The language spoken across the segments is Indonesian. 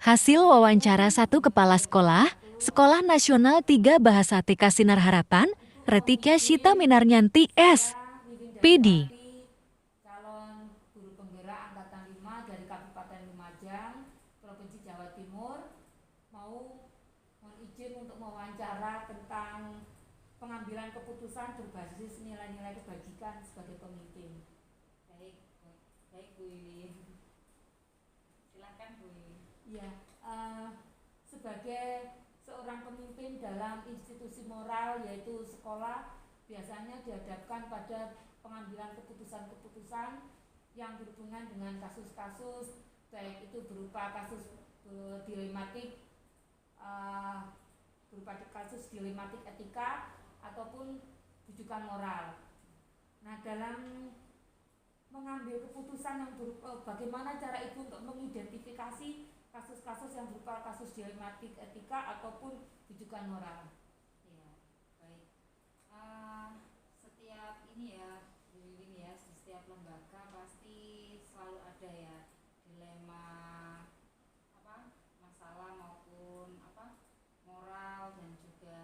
Hasil wawancara satu kepala sekolah, Sekolah Nasional 3 Bahasa TK Sinar Harapan, Retika Syita Minarnyanti S. Saya Wiwin PD. Darmawati, calon guru penggerak angkatan 5 dari Kabupaten Lumajang, Provinsi Jawa Timur, mohon izin untuk mewawancara tentang pengambilan keputusan berbasis nilai-nilai kebajikan sebagai pemimpin. Baik, baik Bu Wiwin. Silakan Bu Wiwin. Ya, sebagai seorang pemimpin dalam institusi moral yaitu sekolah, biasanya dihadapkan pada pengambilan keputusan-keputusan yang berhubungan dengan kasus-kasus, baik itu berupa kasus dilematik, etika ataupun rujukan moral. Nah, dalam mengambil keputusan yang bagaimana cara Ibu untuk mengidentifikasi kasus-kasus yang berupa kasus dilematik etika ataupun rujukan moral? Ya, baik. Setiap ini ya, Bu Wiwin ya, setiap lembaga pasti selalu ada ya dilema masalah maupun moral dan juga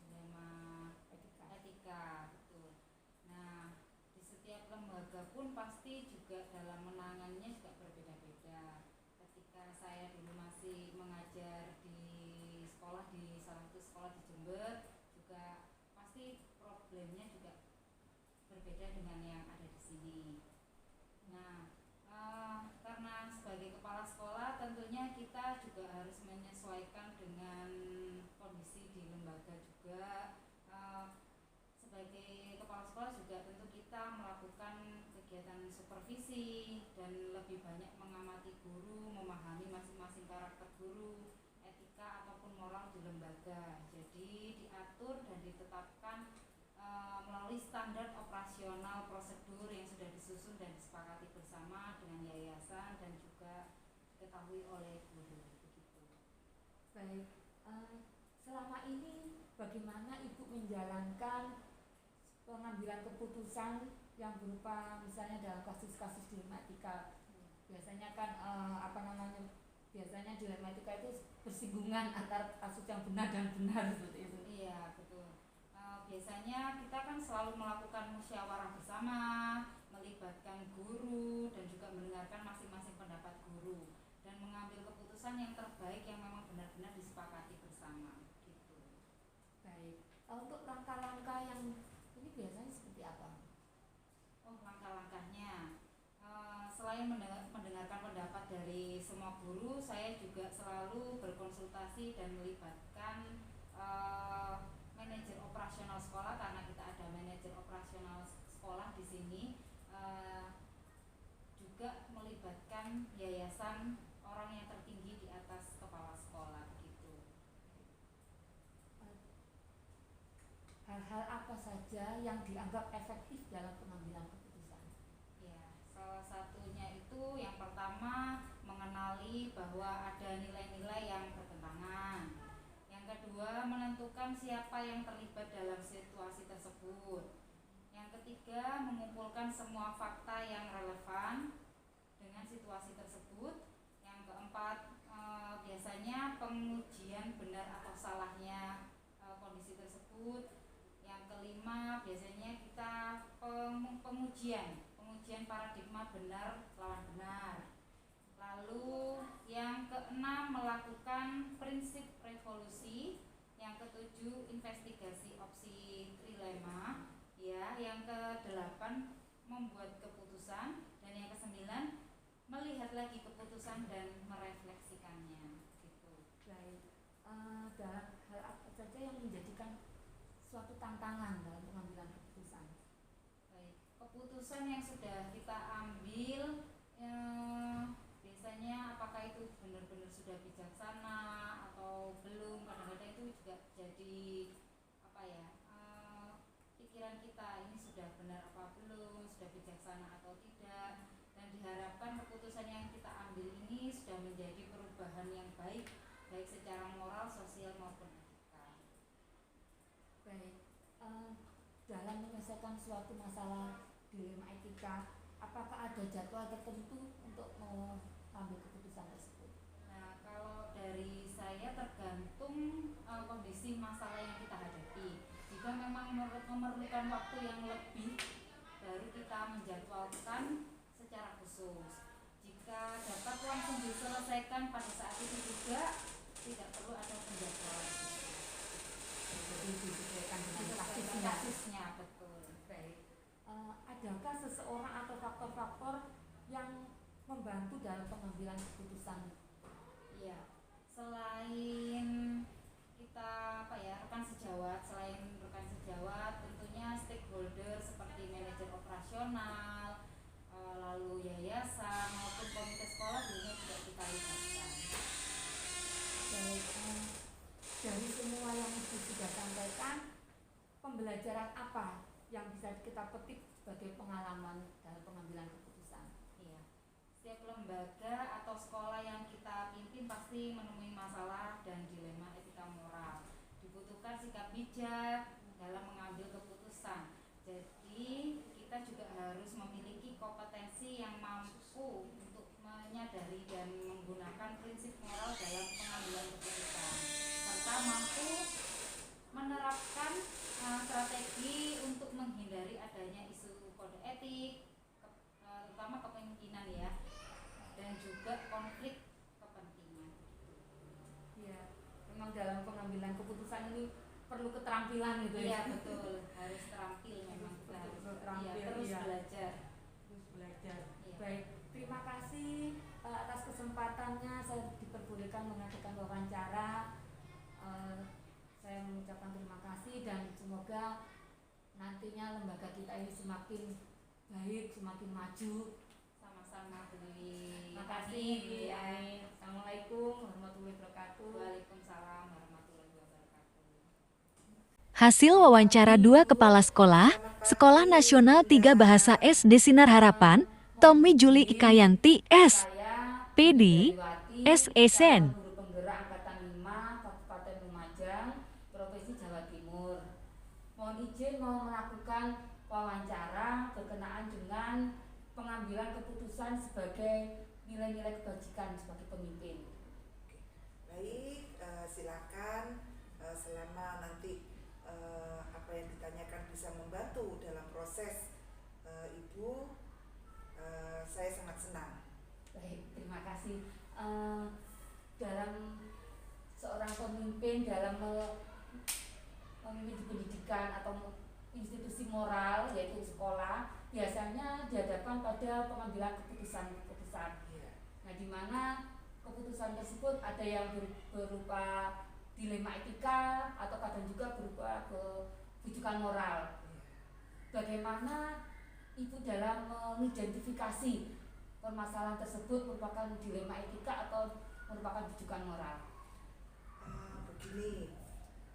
dilema etika, betul. Nah, di setiap lembaga pun pasti juga dalam menangannya juga berbeda-beda. Ketika saya dulu masih mengajar di sekolah, di salah satu sekolah di Jember, juga pasti problemnya juga berbeda dengan yang ada di sini. Nah, karena sebagai kepala sekolah tentunya kita juga harus menyesuaikan dengan kondisi di lembaga juga. Sebagai kepala sekolah juga tentu kita melakukan kegiatan supervisi dan lebih banyak mengamati guru, memahami masing-masing karakter guru, etika ataupun moral di lembaga. Jadi diatur dan ditetapkan melalui standar operasional prosedur yang sudah disusun dan disepakati bersama dengan yayasan dan juga diketahui oleh guru. Begitu. Baik, selama ini bagaimana Ibu menjalankan pengambilan keputusan yang berupa misalnya dalam kasus-kasus dilematika? Biasanya kan biasanya dilematika itu bersinggungan antara kasus yang benar dan benar seperti itu. Iya, betul. Biasanya kita kan selalu melakukan musyawarah bersama, melibatkan guru dan juga mendengarkan masing-masing pendapat guru dan mengambil keputusan yang terbaik yang memang benar-benar disepakati bersama gitu. Baik, untuk langkah-langkah yang ini biasanya seperti apa? Oh, langkah-langkahnya selain mendengarkan pendapat dari semua guru, saya juga selalu berkonsultasi dan melibatkan manajer operasional sekolah, karena kita ada manajer operasional sekolah di sini, juga melibatkan yayasan, orang yang tertinggi di atas kepala sekolah begitu. Hal-hal apa saja yang dianggap efektif dalam pengambilan keputusan? Ya, salah satunya itu yang pertama mengenali bahwa ada nilai-nilai yang bertentangan. Yang kedua, menentukan siapa yang terlibat dalam situasi tersebut. Yang ketiga, mengumpulkan semua fakta yang relevan dengan situasi tersebut. Yang keempat, biasanya pengujian benar atau salahnya kondisi tersebut. Yang kelima, biasanya kita pengujian paradigma benar lawan benar. Lalu yang keenam, melakukan prinsip revolusi. Yang ketujuh, investigasi opsi trilema. Ya, yang kedelapan, membuat keputusan. Dan yang kesembilan, melihat lagi keputusan dan merefleksikannya. Gitu. Baik, dalam hal apa saja yang menjadikan suatu tantangan dalam pengambilan keputusan? Baik, keputusan yang sudah kita ambil biasanya apakah itu benar-benar sudah bijaksana atau belum, kadang-kadang itu juga jadi pikiran kita, ini sudah benar apa belum, sudah bijaksana atau tidak, dan diharapkan keputusan yang kita ambil ini sudah menjadi perubahan yang baik secara moral, sosial maupun etika. Baik, dalam menyelesaikan suatu masalah dilema etika, apakah ada jadwal tertentu untuk mengambil keputusan tersebut? Nah, kalau dari saya tergantung kondisi masalah yang kita hadapi. Jika memang memerlukan waktu yang lebih, baru kita menjadwalkan secara khusus. Jika dapat langsung diselesaikan pada saat itu juga, tidak perlu ada penjadwalan khusus. Jadi disesuaikan dengan kasusnya, betul. Baik. Adakah seseorang atau faktor-faktor yang membantu dalam pengambilan keputusan? Iya, selain kita rekan sejawat, tentunya stakeholder seperti manajer operasional, lalu yayasan maupun komite sekolah juga kita libatkan. Baik, dari semua yang Ibu sudah sampaikan, pembelajaran apa yang bisa kita petik sebagai pengalaman dalam pengambilan keputusan? Iya, setiap lembaga atau sekolah yang kita pimpin pasti menemui masalah dan dilema etika moral. Dibutuhkan sikap bijak dalam mengambil keputusan. Jadi kita juga harus memiliki kompetensi yang mampu untuk menyadari dan menggunakan prinsip moral dalam pengambilan keputusan, serta mampu menerapkan strategi untuk menghindari adanya isu kode etik, terutama kepemimpinan ya, dan juga konflik kepentingan. Ya, memang dalam pengambilan keputusan ini perlu keterampilan gitu Iya ya. betul, harus terampil memang kita harus terampil, terus iya. belajar. Iya. Baik, terima kasih atas kesempatannya saya diperbolehkan mengadakan wawancara. Saya mengucapkan terima kasih dan semoga nantinya lembaga kita ini semakin baik, semakin maju. Sama-sama Bu Dewi. Terima kasih Bu. Assalamualaikum warahmatullahi wabarakatuh. Waalaikumsalam warahmatullahi wabarakatuh. Hasil wawancara 2 kepala sekolah, Sekolah Nasional 3 Bahasa SD Sinar Harapan, Tommy Juli Ikayanti S. PD, SESN. Guru Penggerak Angkatan 5 Kabupaten Lumajang, Provinsi Jawa Timur. Mohon izin mau melakukan wawancara berkenaan dengan pengambilan keputusan sebagai nilai-nilai kebajikan sebagai pemimpin. Baik, silakan selama nanti apa yang ditanyakan bisa membantu dalam proses Ibu, saya sangat senang. Baik, terima kasih. Dalam seorang pemimpin dalam memimpin pendidikan atau institusi moral yaitu sekolah, biasanya dihadapkan pada pengambilan keputusan. Nah, di mana keputusan tersebut ada yang berupa dilema etika atau kadang juga berupa kebijakan moral. Bagaimana Ibu dalam mengidentifikasi permasalahan tersebut merupakan dilema etika atau merupakan bijukan moral? Begini,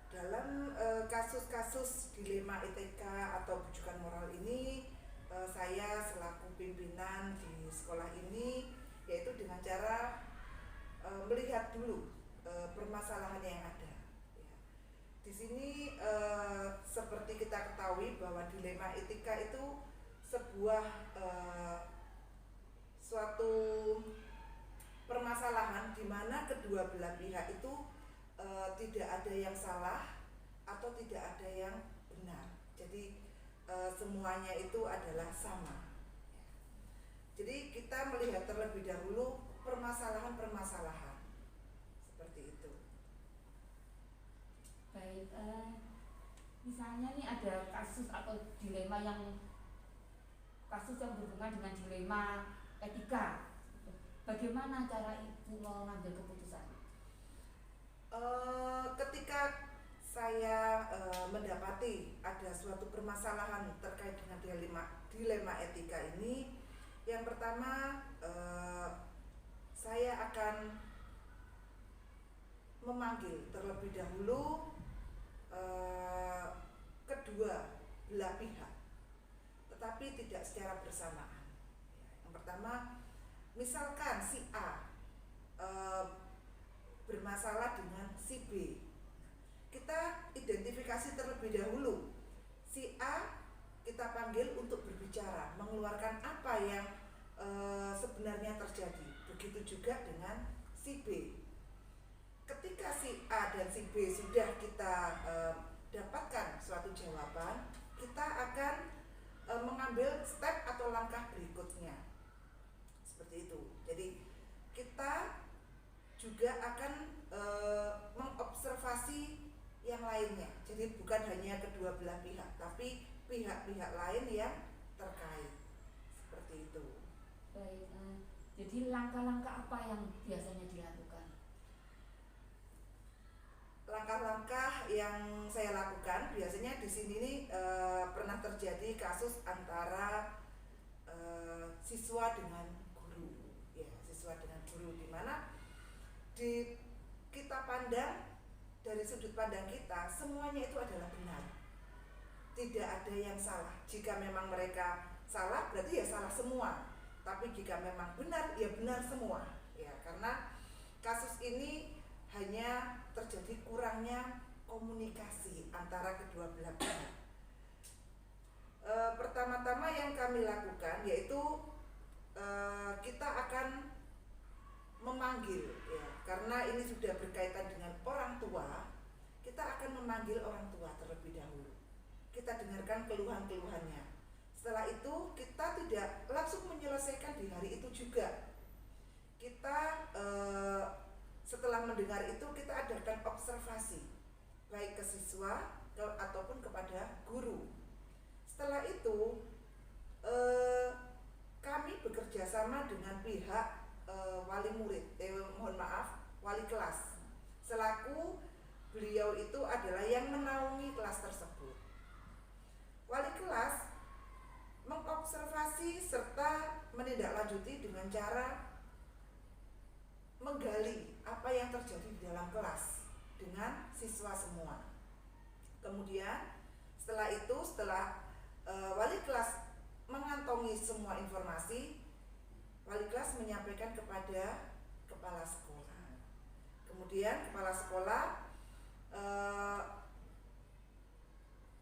dalam kasus-kasus dilema etika atau bijukan moral ini, saya selaku pimpinan di sekolah ini, yaitu dengan cara melihat dulu permasalahan yang ada. Di sini seperti kita ketahui bahwa dilema etika itu sebuah suatu permasalahan di mana kedua belah pihak itu tidak ada yang salah atau tidak ada yang benar. Jadi semuanya itu adalah sama. Jadi kita melihat terlebih dahulu permasalahan-permasalahan seperti itu. Baik, misalnya nih ada kasus atau dilema yang berhubungan dengan dilema etika. Bagaimana cara Ibu mengambil keputusan? Ketika saya mendapati ada suatu permasalahan terkait dengan dilema etika ini, yang pertama saya akan memanggil terlebih dahulu kedua belah pihak, tetapi tidak secara bersamaan. Yang pertama, misalkan si A bermasalah dengan si B, kita identifikasi terlebih dahulu. Si A kita panggil untuk berbicara, mengeluarkan apa yang sebenarnya terjadi. Begitu juga dengan si B. ketika si A dan si B sudah kita dapatkan suatu jawaban, kita akan mengambil step atau langkah berikutnya. Seperti itu. Jadi kita juga akan mengobservasi yang lainnya. Jadi bukan hanya kedua belah pihak, tapi pihak-pihak lain yang terkait. Seperti itu. Baik, jadi langkah-langkah apa yang biasanya dilakukan? Langkah-langkah yang saya lakukan biasanya di sini nih pernah terjadi kasus antara siswa dengan guru, ya siswa dengan guru, di mana kita pandang dari sudut pandang kita semuanya itu adalah benar, tidak ada yang salah. Jika memang mereka salah berarti ya salah semua, tapi jika memang benar ya benar semua, ya karena kasus ini hanya terjadi kurangnya komunikasi antara kedua belah pihak. Pertama-tama yang kami lakukan yaitu kita akan memanggil, ya karena ini sudah berkaitan dengan orang tua, kita akan memanggil orang tua terlebih dahulu. Kita dengarkan keluhan-keluhannya. Setelah itu kita tidak langsung menyelesaikan di hari itu juga. Kita setelah mendengar itu kita adakan observasi baik ke siswa ataupun kepada guru. Setelah itu kami bekerja sama dengan pihak wali murid, wali kelas, selaku beliau itu adalah yang menaungi kelas tersebut. Wali kelas mengobservasi serta menindaklanjuti dengan cara menggali apa yang terjadi di dalam kelas dengan siswa semua. Kemudian setelah wali kelas mengantongi semua informasi, wali kelas menyampaikan kepada kepala sekolah. Kemudian kepala sekolah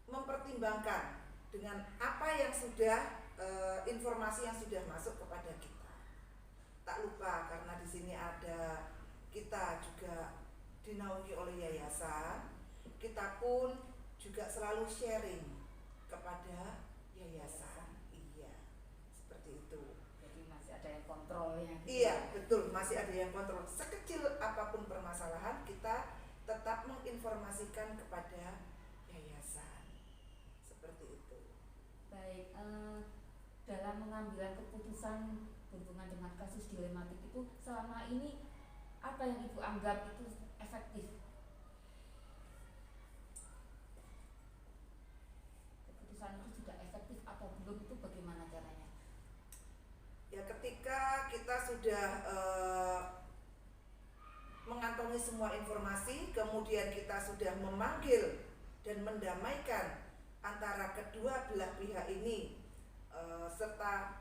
mempertimbangkan dengan apa yang sudah informasi yang sudah masuk kepada kita. Tak lupa karena di sini ada kita juga dinaungi oleh yayasan, kita pun juga selalu sharing kepada yayasan. Iya, seperti itu. Jadi masih ada yang kontrolnya. Iya, betul, masih ada yang kontrol. Sekecil apapun permasalahan, kita tetap menginformasikan kepada yayasan. Seperti itu. Baik, dalam mengambil keputusan berhubungan dengan kasus dilematik itu selama ini apa yang Ibu anggap itu efektif? Keputusan itu sudah efektif atau belum, itu bagaimana caranya? Ya ketika kita sudah mengantongi semua informasi, kemudian kita sudah memanggil dan mendamaikan antara kedua belah pihak ini, serta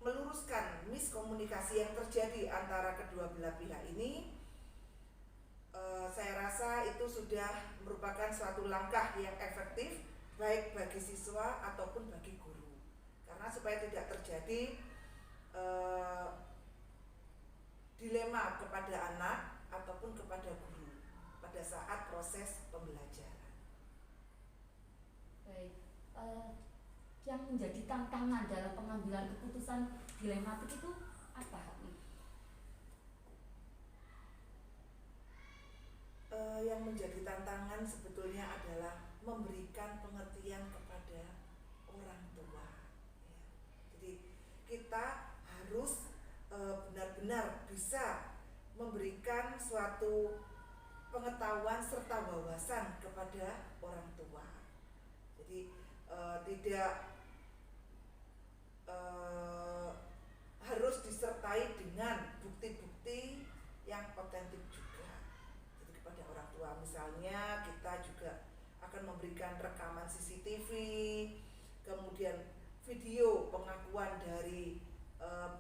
meluruskan miskomunikasi yang terjadi antara kedua belah pihak ini, saya rasa itu sudah merupakan suatu langkah yang efektif baik bagi siswa ataupun bagi guru, karena supaya tidak terjadi dilema kepada anak ataupun kepada guru pada saat proses pembelajaran. Baik, yang menjadi tantangan dalam pengambilan keputusan dilematik itu apa? Yang menjadi tantangan sebetulnya adalah memberikan pengertian kepada orang tua, ya. Jadi kita harus benar-benar bisa memberikan suatu pengetahuan serta wawasan kepada orang tua. Jadi tidak harus disertai dengan bukti-bukti yang otentik juga. Jadi kepada orang tua, misalnya kita juga akan memberikan rekaman CCTV, kemudian video pengakuan dari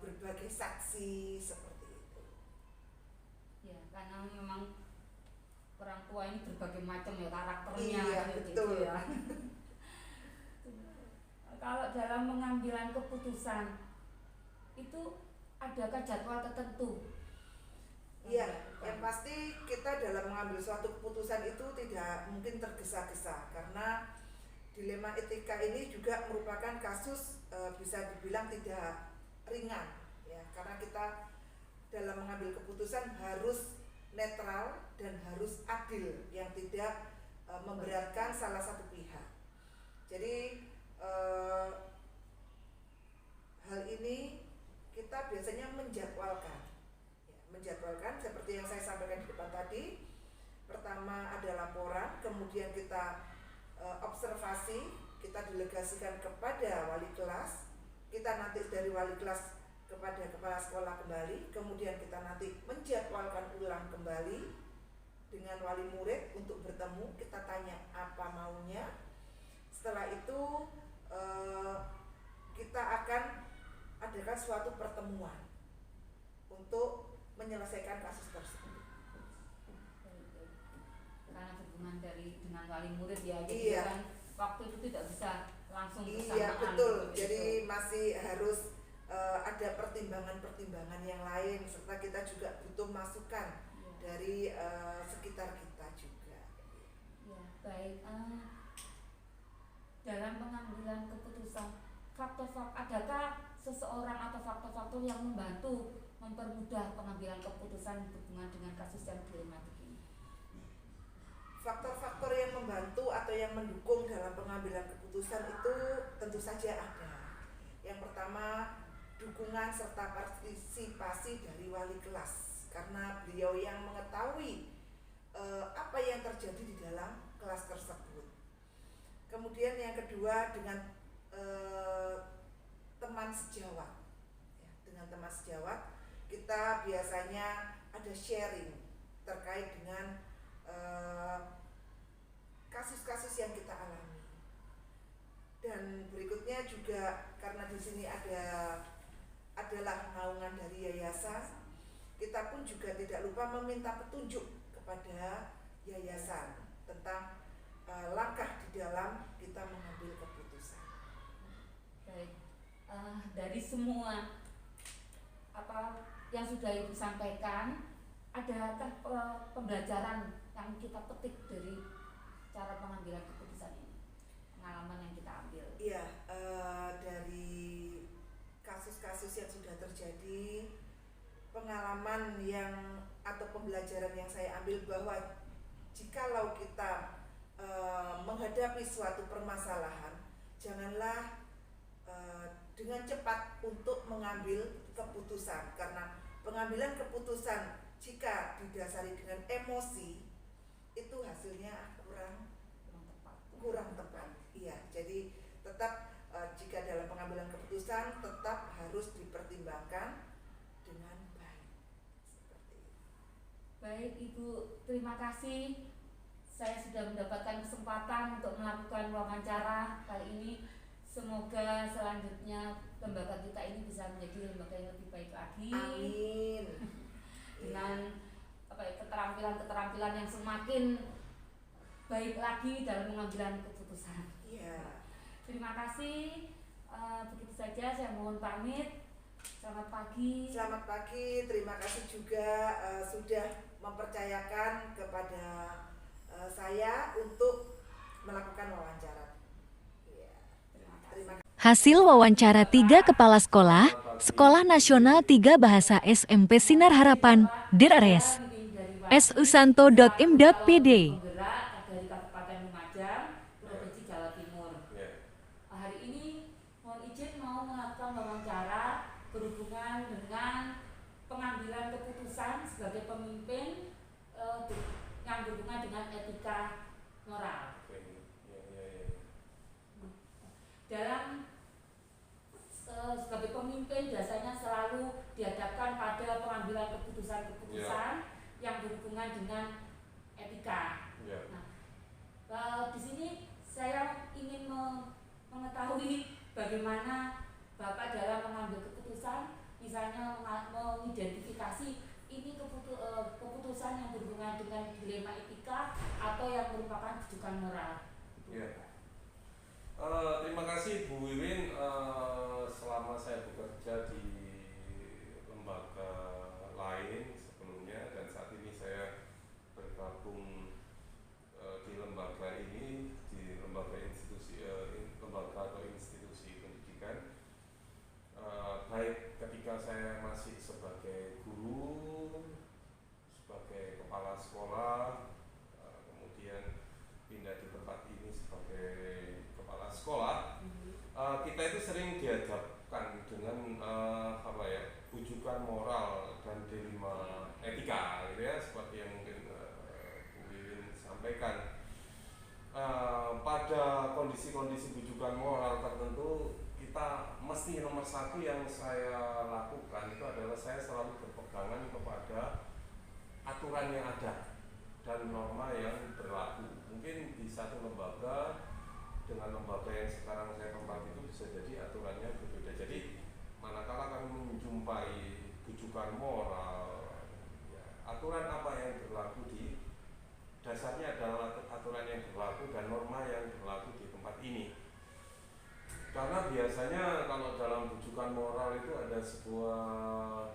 berbagai saksi, seperti itu. Ya, karena memang orang tua ini berbagai macam ya karakternya. Iya, betul. Gitu ya. Kalau dalam pengambilan keputusan itu adakah jadwal tertentu Iya, yang pasti kita dalam mengambil suatu keputusan itu tidak mungkin tergesa-gesa karena dilema etika ini juga merupakan kasus bisa dibilang tidak ringan ya, karena kita dalam mengambil keputusan harus netral dan harus adil yang tidak memberatkan salah satu pihak. Jadi hal ini kita biasanya menjadwalkan seperti yang saya sampaikan di depan tadi. Pertama ada laporan, kemudian kita observasi, kita delegasikan kepada wali kelas, kita nanti dari wali kelas kepada kepala sekolah kembali, kemudian kita nanti menjadwalkan ulang kembali dengan wali murid untuk bertemu, kita tanya apa maunya. Setelah itu kita akan adakan suatu pertemuan untuk menyelesaikan kasus tersebut. Karena hubungan dengan wali murid ya, jadi Iya. kan waktu itu tidak bisa langsung bersamaan. Iya betul, gitu. jadi masih harus ada pertimbangan-pertimbangan yang lain, serta kita juga butuh masukan dari sekitar kita juga. Ya, baik. Dalam pengambilan keputusan, adakah seseorang atau faktor-faktor yang membantu mempermudah pengambilan keputusan berhubungan dengan kasus yang dilematik ini? Faktor-faktor yang membantu atau yang mendukung dalam pengambilan keputusan itu tentu saja ada. Yang pertama, dukungan serta partisipasi dari wali kelas, karena beliau yang mengetahui apa yang terjadi di dalam kelas tersebut. Kemudian yang kedua, dengan teman sejawat ya, dengan teman sejawat kita biasanya ada sharing terkait dengan kasus-kasus yang kita alami. Dan berikutnya juga karena di sini adalah naungan dari yayasan, kita pun juga tidak lupa meminta petunjuk kepada yayasan tentang langkah di dalam kita mengambil keputusan. Baik, dari semua apa yang sudah Ibu sampaikan, adakah pembelajaran yang kita petik dari cara pengambilan keputusan ini, pengalaman yang kita ambil? Iya, dari kasus-kasus yang sudah terjadi, pengalaman yang atau pembelajaran yang saya ambil bahwa jikalau kita menghadapi suatu permasalahan, janganlah dengan cepat untuk mengambil keputusan, karena pengambilan keputusan jika didasari dengan emosi itu hasilnya kurang tepat. Iya, jadi tetap jika dalam pengambilan keputusan tetap harus dipertimbangkan dengan baik. Seperti itu. Baik Ibu, terima kasih. Saya sudah mendapatkan kesempatan untuk melakukan wawancara kali ini. Semoga selanjutnya lembaga kita ini bisa menjadi lembaga yang lebih baik lagi. Amin. Dengan keterampilan-keterampilan yang semakin baik lagi dalam pengambilan keputusan. Iya. Terima kasih. Begitu saja, saya mohon pamit. Selamat pagi. Selamat pagi. Terima kasih juga sudah mempercayakan kepada saya untuk melakukan wawancara. Iya. Terima kasih. Hasil wawancara 3 kepala sekolah, Sekolah Nasional 3 Bahasa SMP Sinar Harapan, DIRARES, susanto.im.pd. Dari Kabupaten Lumajang, Provinsi Jawa Timur. Hari ini mohon izin mau melakukan wawancara berhubungan dengan pengambilan keputusan sebagai pemimpin yang berhubungan dengan etika moral. Dalam sebagai pemimpin biasanya selalu dihadapkan pada pengambilan keputusan-keputusan yang berhubungan dengan etika. Nah, di sini saya ingin mengetahui bagaimana Bapak dalam mengambil keputusan, misalnya mengidentifikasi ini keputusan yang berhubungan dengan dilema etika atau yang merupakan rujukan moral. Terima kasih Bu Wiwin. Selama saya bekerja di lembaga lain sebelumnya moral dan dilema etika gitu ya, seperti yang mungkin Bu Wiwin sampaikan. Pada kondisi-kondisi bujukan moral tertentu, kita mesti nomor satu yang saya lakukan itu adalah saya selalu berpegangan kepada aturan yang ada dan norma yang berlaku. Mungkin di satu lembaga dengan lembaga yang sekarang saya tempati itu bisa jadi aturannya berbeda. Jadi manakala kami menjumpai bujukan moral, ya, aturan apa yang berlaku di dasarnya adalah aturan yang berlaku dan norma yang berlaku di tempat ini. Karena biasanya kalau dalam bujukan moral itu ada sebuah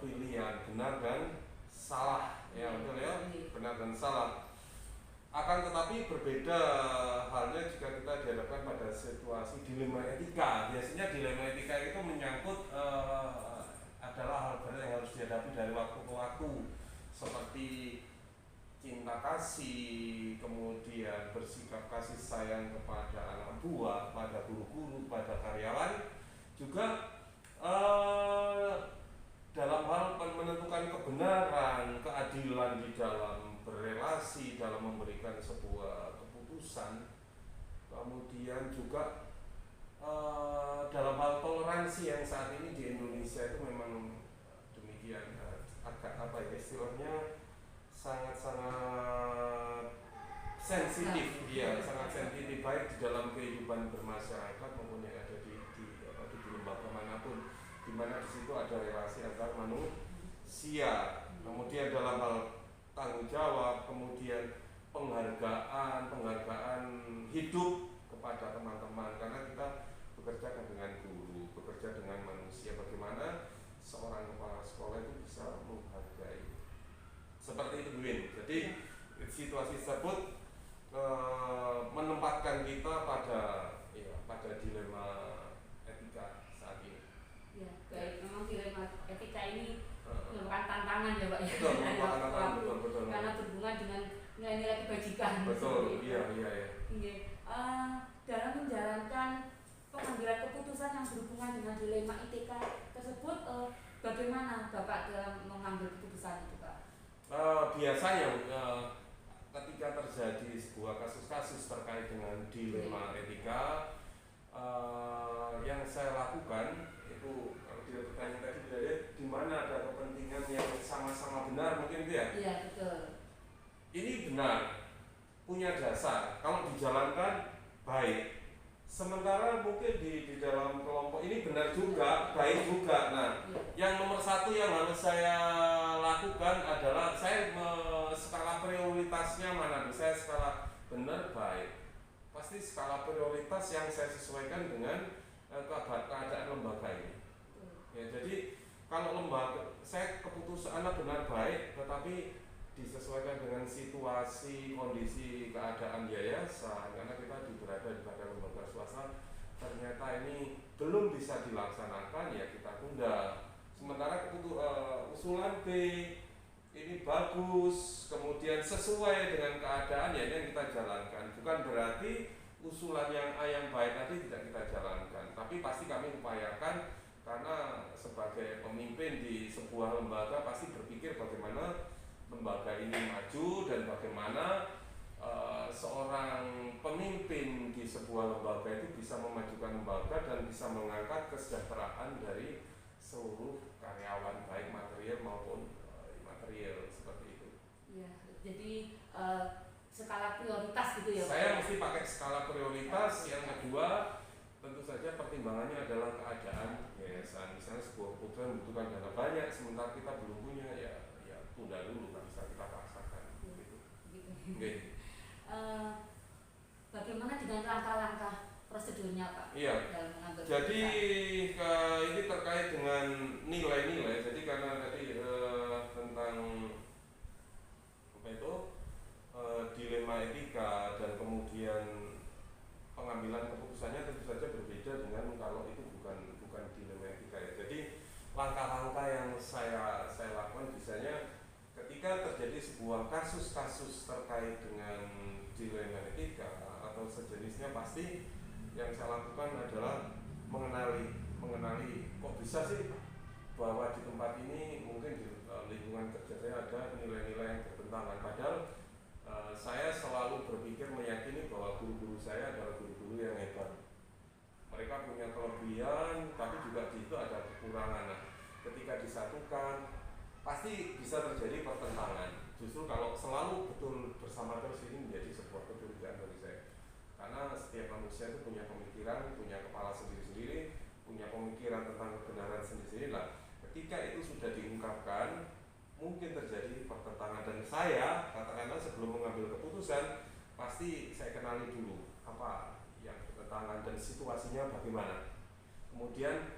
pilihan benar dan salah, ya betul ya, benar dan salah. Akan tetapi berbeda halnya jika kita dihadapkan pada situasi dilema etika. Biasanya dilema etika itu menyangkut adalah hal berat yang harus dihadapi dari waktu ke waktu, seperti cinta kasih, kemudian bersikap kasih sayang kepada anak buah, pada guru-guru, pada karyawan, juga dalam hal menentukan kebenaran, keadilan di dalam berrelasi, dalam memberikan sebuah keputusan, kemudian juga dalam hal toleransi yang saat ini di Indonesia itu memang demikian agak apa ya istilahnya, sangat-sangat sensitif, ya sangat sensitif baik di dalam kehidupan bermasyarakat maupun yang ada di lembaga manapun, di mana di situ ada relasi antar manusia. Kemudian dalam hal tanggung jawab, kemudian penghargaan hidup kepada teman-teman, karena kita bekerja dengan guru, bekerja dengan manusia, bagaimana seorang kepala sekolah itu bisa menghargai. Seperti itu Bu Win. Jadi situasi tersebut menempatkan kita pada dilema etika saat ini. Ya, baik. Memang dilema etika ini merupakan tantangan ya Pak ya. Betul, merupakan tantangan, betul. Karena berhubungan dengan nilai-nilai kebajikan. Betul, iya. Dalam menjalankan pengambilan keputusan yang berhubungan dengan dilema etika tersebut, bagaimana Bapak dalam mengambil keputusan itu Pak? Biasanya ketika terjadi sebuah kasus-kasus terkait dengan dilema etika, yang saya lakukan itu, kalau tidak bertanya tadi, di mana ada kepentingan yang sama-sama benar, mungkin itu ya? Iya, betul. Ini benar, punya dasar, kalau dijalankan baik. Sementara mungkin di dalam kelompok ini benar juga, baik juga. Nah, yang nomor satu yang harus saya lakukan adalah saya skala prioritasnya mana. Saya skala benar baik. Pasti skala prioritas yang saya sesuaikan dengan keadaan lembaga ini. Ya, jadi kalau lembaga saya keputusan benar baik, tetapi disesuaikan dengan situasi, kondisi, keadaan yayasan, karena kita berada pada lembaga swasta, ternyata ini belum bisa dilaksanakan, ya kita tunda. Sementara usulan B ini bagus, kemudian sesuai dengan keadaan, ya ini yang kita jalankan. Bukan berarti usulan yang A yang baik tadi tidak kita jalankan, tapi pasti kami upayakan, karena sebagai pemimpin di sebuah lembaga pasti berpikir bagaimana lembaga ini maju dan bagaimana seorang pemimpin di sebuah lembaga itu bisa memajukan lembaga dan bisa mengangkat kesejahteraan dari seluruh karyawan, baik material maupun imaterial, seperti itu. Ya, jadi skala prioritas gitu ya Pak? Saya mesti pakai skala prioritas. Yang kedua, tentu saja pertimbangannya adalah keadaan yayasan. Misalnya sebuah kebutuhan membutuhkan dana banyak, sementara kita belum punya, ya tunda dulu, nggak bisa kita paksakan. Gitu. Okay. Bagaimana dengan langkah-langkah prosedurnya Pak? Iya. Dalam mengambil Jadi keputusan? ini terkait dengan nilai-nilai. Jadi karena tadi tentang apa itu dilema etika dan kemudian pengambilan keputusannya tentu saja berbeda dengan kalau itu bukan dilema etika ya. Jadi langkah-langkah yang saya lakukan biasanya ketika terjadi sebuah kasus-kasus terkait dengan dilema etika atau sejenisnya, pasti yang saya lakukan adalah mengenali kok bisa sih bahwa di tempat ini mungkin di lingkungan kerja saya ada nilai-nilai yang bertentangan, padahal saya selalu berpikir meyakini bahwa guru-guru saya adalah guru-guru yang hebat. Mereka punya kelebihan, tapi juga di situ ada kekurangan. Nah, ketika disatukan, pasti bisa terjadi pertentangan. Justru kalau selalu betul bersama terus ini menjadi sebuah kecurigaan bagi saya. Karena setiap manusia itu punya pemikiran, punya kepala sendiri-sendiri, punya pemikiran tentang kebenaran sendiri-sendiri. Nah, ketika itu sudah diungkapkan, mungkin terjadi pertentangan. Dan saya, katakanlah sebelum mengambil keputusan, pasti saya kenali dulu apa yang bertentangan dan situasinya bagaimana. Kemudian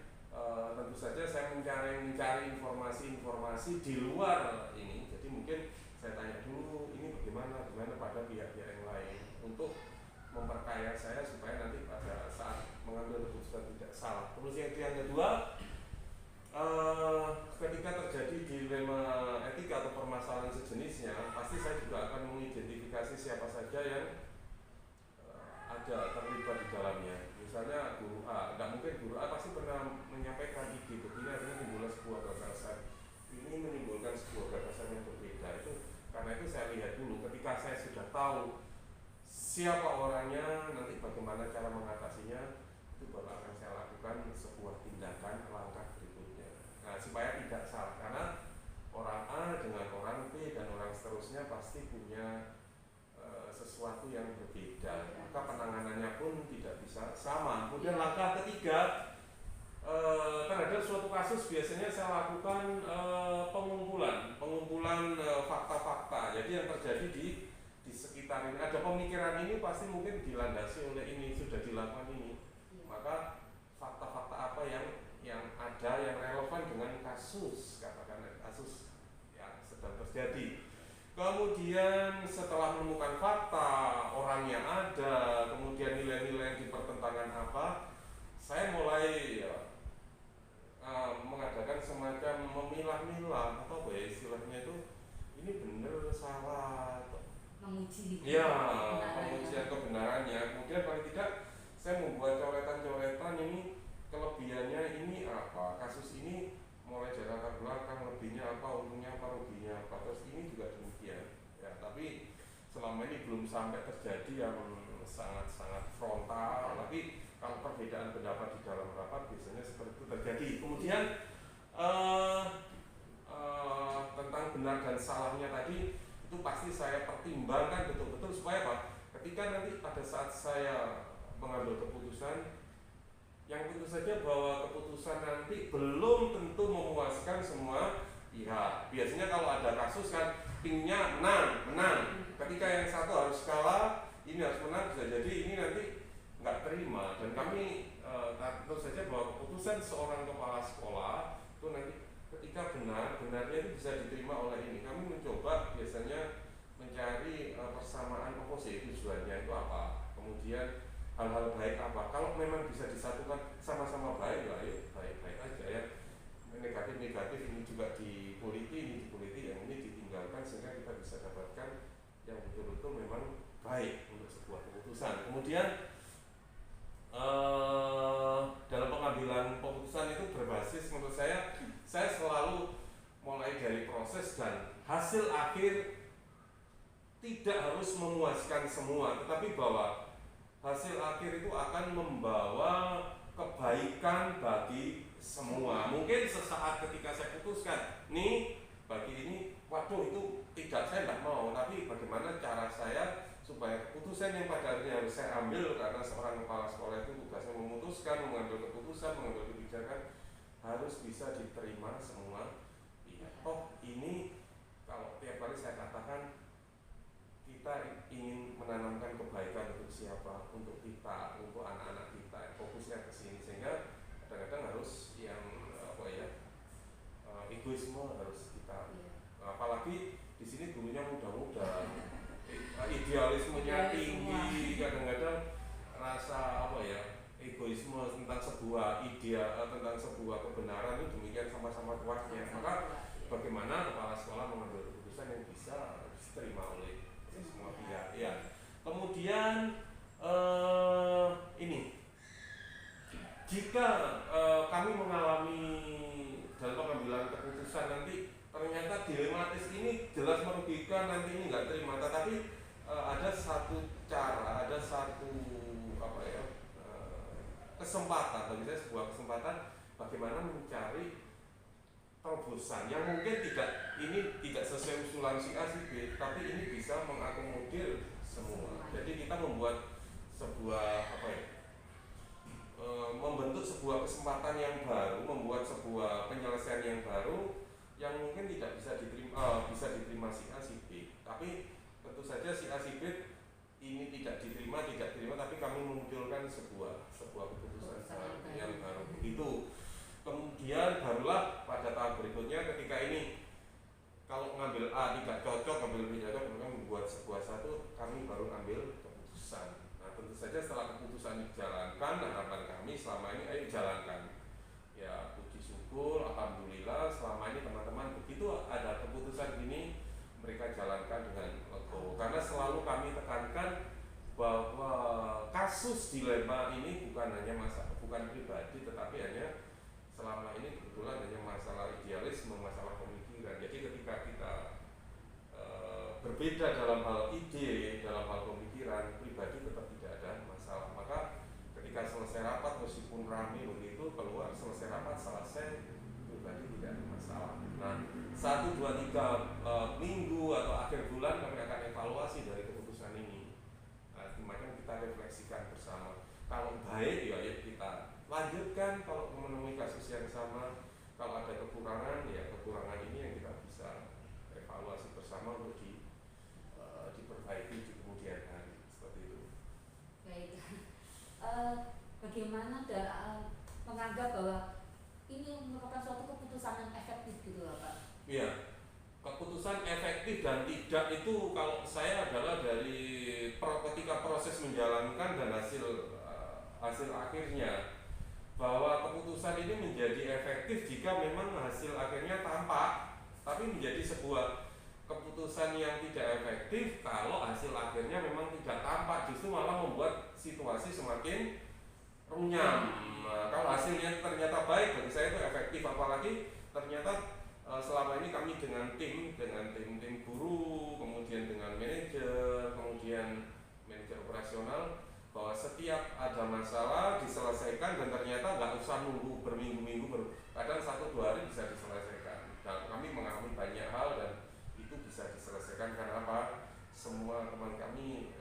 tentu saja saya mencari informasi-informasi di luar ini. Jadi mungkin saya tanya dulu ini bagaimana pada pihak-pihak yang lain untuk memperkaya saya supaya nanti pada saat mengambil keputusan tidak salah. Terus yang kedua, ketika terjadi dilema etika atau permasalahan sejenisnya, pasti saya juga akan mengidentifikasi siapa saja yang ada terlibat di dalamnya. Misalnya guru A, tidak mungkin guru A pasti pernah menyampaikan ide begini, akhirnya menimbulkan sebuah gagasan. Ini menimbulkan sebuah gagasan yang berbeda. Itu karena itu saya lihat dulu. Ketika saya sudah tahu siapa orangnya, nanti bagaimana cara mengatasinya, itu baru akan saya lakukan sebuah tindakan langkah berikutnya. Nah, supaya tidak salah, karena orang A dengan orang B dan orang seterusnya pasti punya sesuatu yang berbeda, maka penanganannya pun tidak bisa sama. Kemudian langkah ketiga, terhadap suatu kasus biasanya saya lakukan pengumpulan fakta-fakta. Jadi yang terjadi di sekitar ini, ada pemikiran ini pasti mungkin dilandasi oleh ini, sudah dilakukan ini, maka fakta-fakta apa yang ada yang relevan dengan kasus, katakan kasus yang sedang terjadi. Kemudian setelah menemukan fakta, orangnya ada, kemudian nilai-nilai yang dipertentangan apa, saya mulai mengadakan semacam memilah-milah atau apa ya istilahnya itu, ini benar salah, menguji pengujian kebenarannya. Kemudian paling tidak saya membuat coretan-coretan ini kelebihannya ini apa, kasus ini mulai dari latar belakang, lebihnya apa, untungnya apa, ruginya apa, terus ini juga demikian ya. Tapi selama ini belum sampai terjadi yang sangat-sangat frontal, tapi kalau perbedaan pendapat di dalam rapat biasanya seperti itu terjadi. Kemudian tentang benar dan salahnya tadi itu pasti saya pertimbangkan betul-betul supaya apa? Ketika nanti pada saat saya mengambil keputusan, yang tentu saja bahwa keputusan nanti belum tentu memuaskan semua pihak. Biasanya kalau ada kasus kan timnya menang. Ketika yang satu harus kalah, ini harus menang, bisa jadi ini nanti nggak terima. Dan kami tentu saja bahwa keputusan seorang kepala sekolah itu nanti ketika benarnya itu bisa diterima oleh ini. Kami mencoba biasanya mencari persamaan apa sih tujuannya itu apa. Kemudian hal-hal baik apa, kalau memang bisa disatukan sama-sama baik, ya ayo baik-baik aja ya. Negatif-negatif ini juga dikuliti, yang ini ditinggalkan sehingga kita bisa dapatkan yang betul-betul memang baik untuk sebuah keputusan. Kemudian dalam pengambilan keputusan itu berbasis menurut saya selalu mulai dari proses dan hasil akhir tidak harus memuaskan semua, tetapi bahwa hasil akhir itu akan membawa kebaikan bagi semua. Mungkin sesaat ketika saya putuskan, nih bagi ini, waduh itu tidak, saya tidak mau. Tapi bagaimana cara saya supaya keputusan yang pada akhirnya harus saya ambil, karena seorang kepala sekolah itu tugasnya memutuskan, mengambil keputusan, mengambil kebijakan, harus bisa diterima semua pihak. Oh ini kalau tiap kali saya katakan, kita ingin menanamkan kebaikan untuk siapa, untuk kita, untuk anak-anak kita, fokusnya ke sini, sehingga kadang-kadang harus yang egoisme harus kita, apalagi di sini gurunya muda-muda, idealismenya tinggi, kadang-kadang rasa egoisme tentang sebuah ide, tentang sebuah kebenaran itu demikian sama-sama kuatnya. Maka bagaimana kepala sekolah mengambil keputusan yang bisa diterima oleh semua pihak ya. Kemudian ini jika kami mengalami dalam pengambilan keputusan nanti ternyata dilematis, ini jelas merugikan, nanti ini nggak terima. Tetapi ada satu cara, ada satu kesempatan, bagi saya sebuah kesempatan bagaimana mencari terobosan yang mungkin tidak sesuai usulan si A si B, tapi ini bisa mengakomodir semua. Jadi kita membuat sebuah membentuk sebuah kesempatan yang baru, membuat sebuah penyelesaian yang baru yang mungkin tidak bisa diterima si A si B. Tapi tentu saja si A si B ini tidak diterima, tapi kami memunculkan sebuah keputusan yang baru. Begitu. Kemudian barulah pada tahap berikutnya ketika ini kalau ngambil A tidak cocok, ngambil B tidak cocok, kemudian membuat sebuah satu, kami baru ambil keputusan. Nah tentu saja setelah keputusan dijalankan, harapan kami selama ini ayo jalankan. Ya puji syukur, alhamdulillah selama ini teman-teman begitu ada keputusan ini mereka jalankan dengan legowo. Karena selalu kami tekankan bahwa kasus dilema ini bukan pribadi, tetapi hanya selama ini kebetulan hanya masalah idealisme, masalah pemikiran. Jadi ketika kita berbeda dalam hal ide, dalam hal pemikiran, pribadi tetap tidak ada masalah. Maka ketika selesai rapat meskipun ramai begitu, keluar selesai rapat selesai, pribadi tidak ada masalah. Nah 1, 2, 3 minggu atau akhir bulan kami akan evaluasi dari keputusan ini. Nah, makanya kita refleksikan bersama. Kalau baik ya kita lanjutkan, kalau menemui kasus yang sama, kalau ada kekurangan ya kekurangan ini yang kita bisa evaluasi bersama untuk diperbaiki di kemudian hari, seperti itu. Baik. Bagaimana menganggap bahwa ini merupakan suatu keputusan yang efektif gitu loh Pak? Iya, keputusan efektif dan tidak itu kalau saya adalah dari ketika proses menjalankan dan hasil akhirnya, bahwa keputusan ini menjadi efektif jika memang hasil akhirnya tampak, tapi menjadi sebuah keputusan yang tidak efektif kalau hasil akhirnya memang tidak tampak, justru malah membuat situasi semakin runyam. Nah, kalau hasilnya ternyata baik, bagi saya itu efektif, apalagi ternyata selama ini kami dengan tim guru, kemudian dengan manajer, kemudian manajer operasional, bahwa setiap ada masalah diselesaikan dan ternyata nggak usah nunggu berminggu-minggu, kadang 1-2 hari bisa diselesaikan. Dan kami mengalami banyak hal dan itu bisa diselesaikan karena apa? Semua teman kami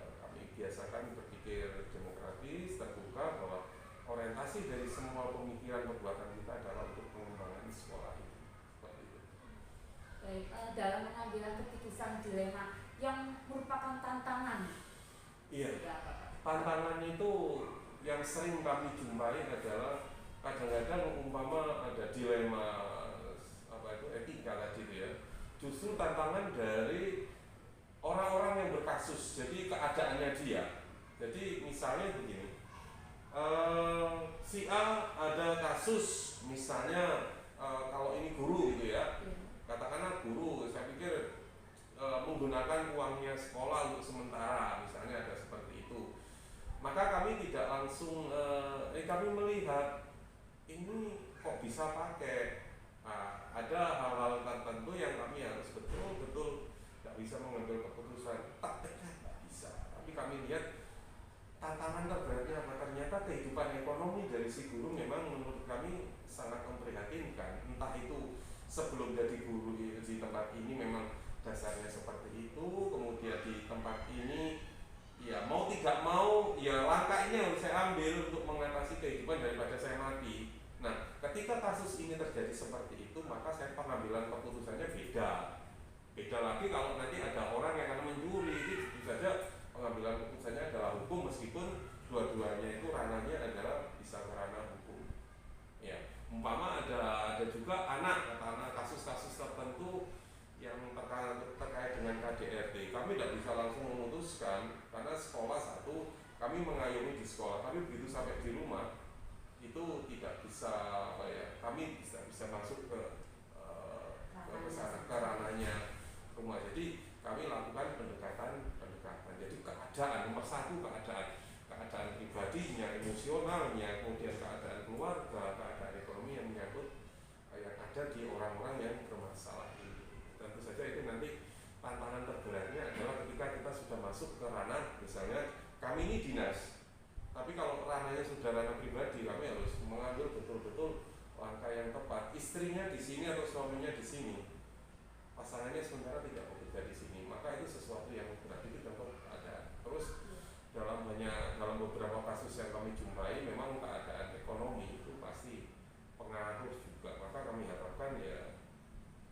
biasakan berpikir demokratis, terbuka, bahwa orientasi dari semua pemikiran perbuatan kita adalah untuk pengembangan sekolah ini. Seperti itu. Baik, dalam pengambilan keputusan dilema yang merupakan tantangan. Iya. Tantangan itu yang sering kami jumpai adalah kadang-kadang umpama ada dilema etika tadi itu ya. Justru tantangan dari orang-orang yang berkasus. Jadi keadaannya dia. Jadi misalnya begini, si A ada kasus misalnya kalau ini guru gitu ya, katakanlah guru, saya pikir menggunakan uangnya sekolah untuk sementara, misalnya ada seperti itu. Maka kami tidak langsung, kami melihat ini kok bisa pakai. Nah, ada hal-hal tertentu yang kami harus betul-betul tidak bisa mengambil keputusan, taktiknya tidak bisa. Tapi kami lihat tantangan terberatnya apa, ternyata kehidupan ekonomi dari si guru memang menurut kami sangat memprihatinkan. Entah itu sebelum jadi guru di tempat ini memang dasarnya seperti itu, kemudian di tempat ini ya mau tidak mau ya langkah ini harus saya ambil untuk mengatasi kehidupan daripada saya mati. Nah ketika kasus ini terjadi seperti itu, maka saya pengambilan keputusannya beda lagi kalau nanti ada orang yang akan mencuri. Ini tentu saja pengambilan keputusannya adalah hukum, meskipun dua-duanya itu ranahnya adalah bisa ke ranah hukum. Ya, umpama ada juga anak kasus-kasus tertentu yang terkait dengan KDRT, kami tidak bisa langsung memutuskan karena sekolah satu, kami mengayomi di sekolah, tapi begitu sampai di rumah itu tidak bisa kami bisa masuk ke ranahnya rumah. Jadi kami lakukan pendekatan. Jadi keadaan nomor satu, keadaan pribadinya, emosionalnya, kemudian keadaan keluarga, keadaan ekonomi yang menyangkut yang ada ada di orang-orang yang bermasalah ini. Tentu saja itu nanti tantangan terberatnya adalah ketika kita sudah masuk ke ranah, misalnya kami ini dinas, tapi kalau ranahnya sudah ranah pribadi, kami harus mengambil betul-betul langkah yang tepat. Istrinya di sini atau suaminya di sini, pasangannya sementara tidak bekerja di sini, maka itu sesuatu yang berat, itu contoh keadaan. Terus dalam beberapa kasus yang kami jumpai, memang keadaan ekonomi itu pasti pengaruh juga. Maka kami harapkan ya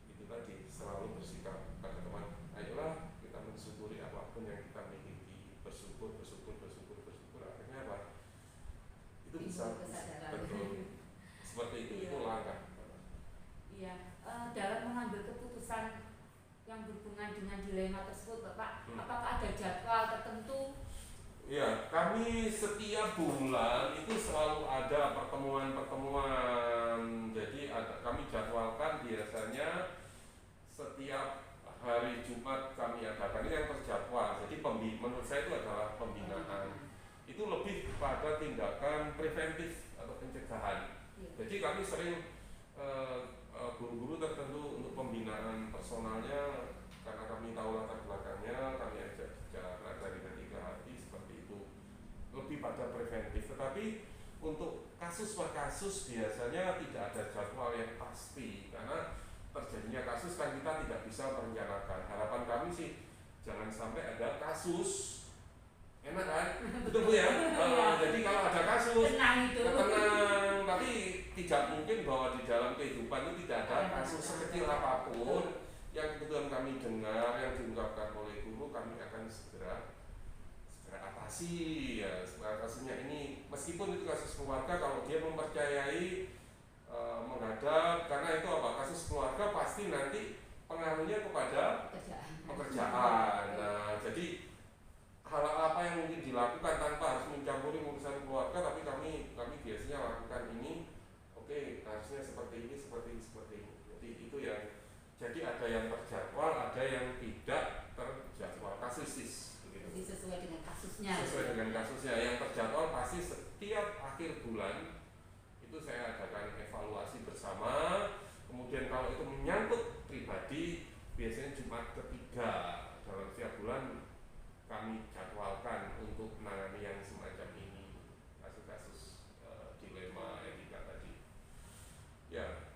itu tadi, selalu bersikap pada teman, ayolah kita mensyukuri apapun yang kita miliki, bersyukur, akhirnya apa? Itu bisa betul seperti itu. Itu langkah. Iya, dalam mengambil keputusan yang berhubungan dengan dilema tersebut, Bapak, apakah ada jadwal tertentu? Ya, kami setiap bulan itu selalu ada pertemuan-pertemuan. Jadi kami jadwalkan biasanya setiap hari Jumat kami adakan. Ini yang terjadwal. Jadi menurut saya itu adalah pembinaan. Itu lebih pada tindakan preventif atau pencegahan. Jadi kami sering guru-guru tertentu untuk pembinaan personalnya, karena kami tahu latar belakangnya, kami ajak bicara dari ketiga hati seperti itu, lebih pada preventif. Tetapi untuk kasus per kasus biasanya tidak ada jadwal yang pasti, karena terjadinya kasus kan kita tidak bisa merencanakan. Harapan kami sih jangan sampai ada kasus, enak kan? Betul Bu ya? Jadi kalau ada kasus Tenang itu. tenang, tapi tidak mungkin bahwa di dalam kehidupan itu tidak ada kasus sekecil apapun yang kebetulan kami dengar, yang diungkapkan oleh guru, kami akan segera atasi. Ya, atasinya ini meskipun itu kasus keluarga, kalau dia mempercayai menghadap, karena itu apa, kasus keluarga pasti nanti pengaruhnya kepada pekerjaan. Nah, jadi hal apa yang mungkin dilakukan tanpa harus mencampuri urusan keluarga, tapi kami biasanya lakukan ini. Oke, harusnya seperti ini. Jadi itu yang, jadi ada yang terjadwal, ada yang tidak terjadwal, kasuistis. Jadi sesuai dengan kasusnya. Sesuai dengan kasusnya. Yang terjadwal pasti setiap akhir bulan itu saya adakan evaluasi bersama. Kemudian kalau itu menyangkut pribadi, biasanya Jumat ketiga dalam setiap bulan kami jadwalkan untuk menangani yang semacam ini, kasus-kasus dilema etika tadi. Ya.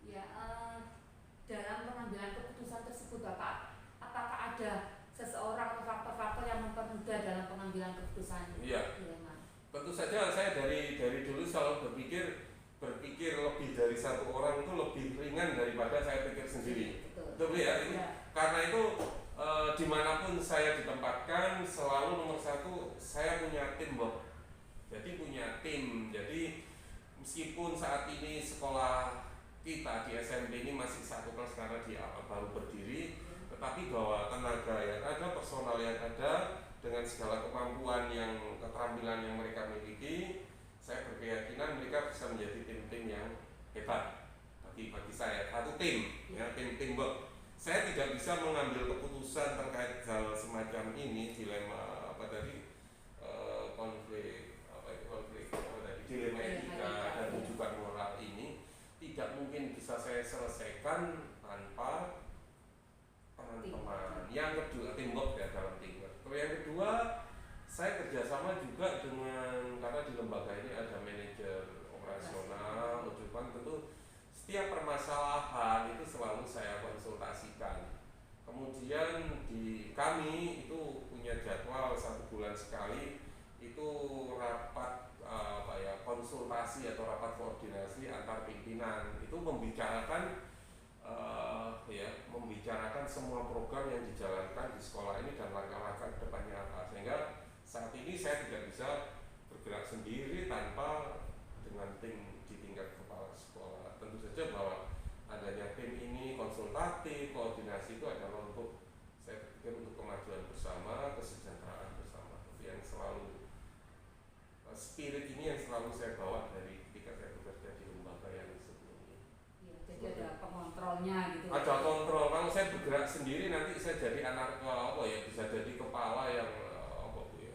Ya, dalam pengambilan keputusan tersebut, Bapak, apakah ada seseorang atau faktor-faktor yang mempermudah dalam pengambilan keputusan Iya. dilema? Tentu saja saya dari dulu selalu berpikir lebih dari satu orang itu lebih ringan daripada saya pikir sendiri. Betul ya? Karena itu dimanapun saya ditempatkan, selalu nomor satu saya punya teamwork. Jadi punya tim. Jadi meskipun saat ini sekolah kita di SMP ini masih satu kelas karena dia baru berdiri, tetapi bahwa tenaga yang ada, personal yang ada, dengan segala kemampuan yang keterampilan yang mereka miliki, saya berkeyakinan mereka bisa menjadi tim-tim yang hebat. Bagi saya satu tim, ya, teamwork. Saya tidak bisa mengambil keputusan terkait hal semacam ini, dilema dilema etika dan rujukan moral ini tidak mungkin bisa saya selesaikan tanpa teman-teman. Yang kedua, teamwork ya, dalam teamwork. Yang kedua, saya kerjasama juga dengan, karena di lembaga ini ada manajer operasional, rujukan, tentu setiap permasalahan itu selalu saya konsultasikan. Kemudian kami itu punya jadwal 1 bulan sekali, itu rapat konsultasi atau rapat koordinasi antar pimpinan, itu membicarakan membicarakan semua program yang dijalankan di sekolah ini dan langkah-langkah depannya apa. Sehingga saat ini saya tidak bisa bergerak sendiri tanpa dengan tim di tingkat kepala sekolah. Tentu saja bahwa adanya tim ini konsultatif, koordinasi itu adalah untuk, saya pikir, untuk kemajuan bersama, kesejahteraan bersama. Itu yang selalu, spirit ini yang selalu saya bawa dari ketika saya bekerja di lembaga yang sebelumnya. Ya, jadi ada pengontrolnya gitu. Ada kontrol. Kalau saya bergerak sendiri nanti saya jadi bisa jadi kepala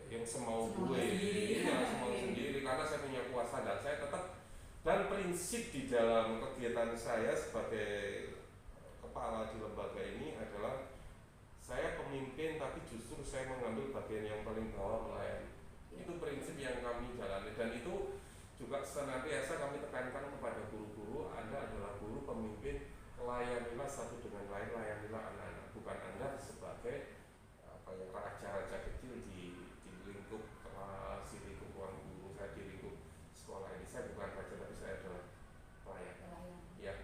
yang semau gue, sendiri. Ya, semau sendiri, karena saya punya kuasa dan saya tetap, dan prinsip prinsip di dalam kegiatan saya sebagai kepala di lembaga ini adalah saya pemimpin tapi justru saya mengambil bagian yang paling bawah melayani. Itu prinsip yang kami jalani dan itu juga senantiasa kami tekankan kepada guru-guru. Anda adalah guru pemimpin, layanilah satu dengan lain, layanilah anak-anak, bukan Anda sebagai raja-raja kecil di lingkup kelas, di lingkup ruang guru, saya di lingkup sekolah ini. Saya bukan raja tapi saya adalah pelayan. Ya.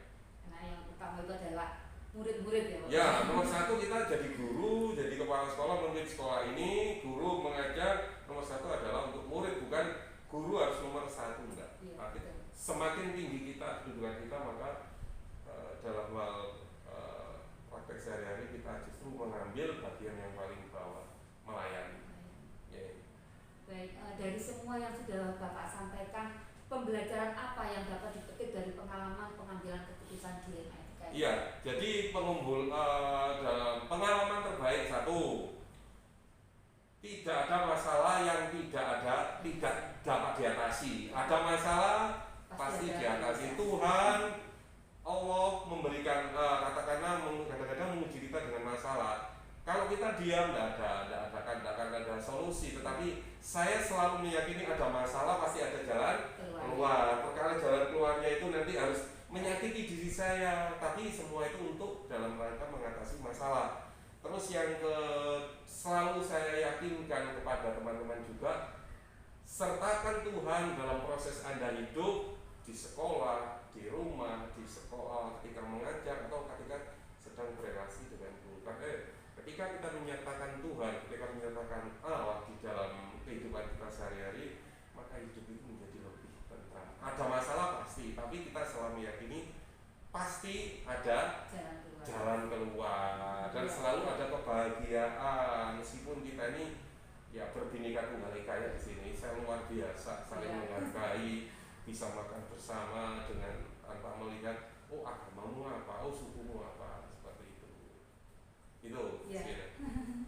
Karena yang utama itu adalah murid-murid ya Pak? Ya, nomor satu kita jadi guru, jadi kepala sekolah, memimpin sekolah ini, guru mengajar. Nomor satu adalah untuk murid, bukan guru harus nomor satu, enggak. Iya, Tapi betul. semakin tinggi kita kedudukan kita, maka dalam hal praktek sehari-hari kita justru mengambil bagian yang paling bawah, melayani. Ya. Baik, dari semua yang sudah Bapak sampaikan, pembelajaran apa yang dapat dipetik dari pengalaman pengambilan keputusan di LMA? Iya, jadi dalam pengalaman terbaik satu, tidak ada masalah yang tidak dapat diatasi. Ada masalah pasti diatasi. Tuhan Allah memberikan katakanlah kadang-kadang menguji kita dengan masalah. Kalau kita diam tidak akan ada solusi. Tetapi saya selalu meyakini ada masalah pasti ada jalan keluar. Perkara jalan keluarnya itu nanti harus menyakiti diri saya, tapi semua itu untuk dalam rangka mengatasi masalah. Terus yang selalu saya yakinkan kepada teman-teman juga, sertakan Tuhan dalam proses Anda hidup di sekolah, di rumah, di sekolah, ketika mengajar atau ketika sedang berrelasi dengan guru. Ketika kita menyatakan Tuhan, ketika menyatakan Allah di dalam kehidupan kita sehari-hari, maka hidup itu menjadi lebih tentram. Ada masalah pasti, tapi kita selalu meyakini pasti ada jalan keluar dan selalu ada kebahagiaan. Meskipun kita ini ya berbhinneka tunggal ika ya di sini, saya luar biasa saling menghargai, bisa makan bersama dengan tanpa melihat agamamu apa, sukumu apa, seperti itu. Itu.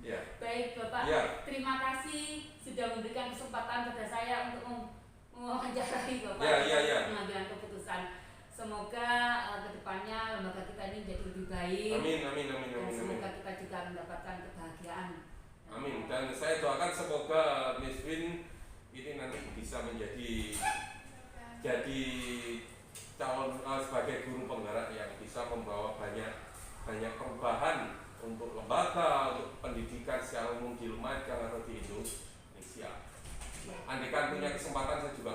Ya. Baik Bapak, terima kasih sudah memberikan kesempatan pada saya untuk mewawancarai Bapak pengambilan keputusan. Semoga kedepannya lembaga kita ini menjadi lebih baik. Amin. Dan semoga kita juga mendapatkan kebahagiaan. Amin. Dan saya doakan semoga Miss Win ini nanti bisa menjadi calon sebagai guru penggerak yang bisa membawa banyak perubahan untuk lembaga, untuk pendidikan secara umum di Lumajang atau di Indonesia. Andaikan punya kesempatan saya juga